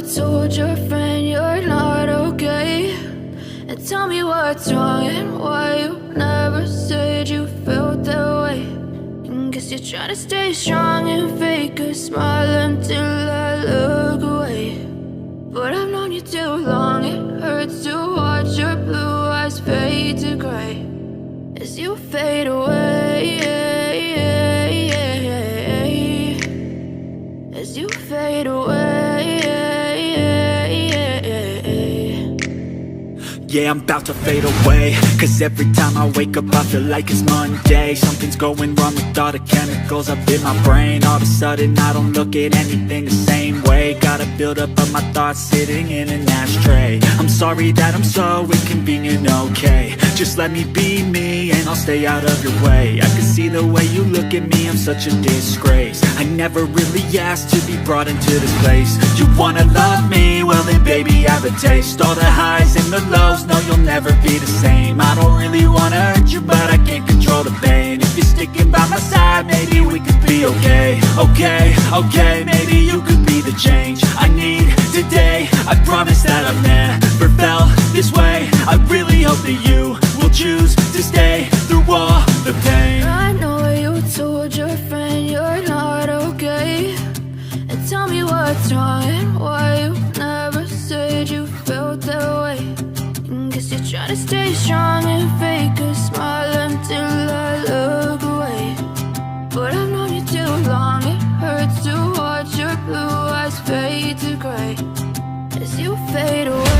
told your friend you're not okay? And tell me what's wrong and why you never said you felt that way. And guess you're trying to stay strong and fake a smile until I look away. But I've known you too long, it hurts to watch your blue eyes fade to gray as you fade away, as you fade away. Yeah, I'm about to fade away, cause every time I wake up I feel like it's Monday. Something's going wrong with all the chemicals up in my brain. All of a sudden I don't look at anything the same way. Got a build up of my thoughts sitting in an ashtray. I'm sorry that I'm so inconvenient, okay? Just let me be me and I'll stay out of your way. I can see the way you look at me, I'm such a disgrace. I never really asked to be brought into this place. You wanna love me? Well then baby I have a taste. All the highs and the lows, no you'll never be the same. I don't really wanna hurt you but I can't control the pain. If you're sticking by my side maybe we could be okay. Okay, maybe you could be the change I need today. I promise that I've never felt this way. I really hope that you will choose to stay through all the pain. I know you told your friend you're not okay. And tell me what's wrong and why you never said you felt that way. And guess you're trying to stay strong and fake a smile until I look away. But I've known you too long, it hurts to watch your blue eyes fade to gray as you fade away.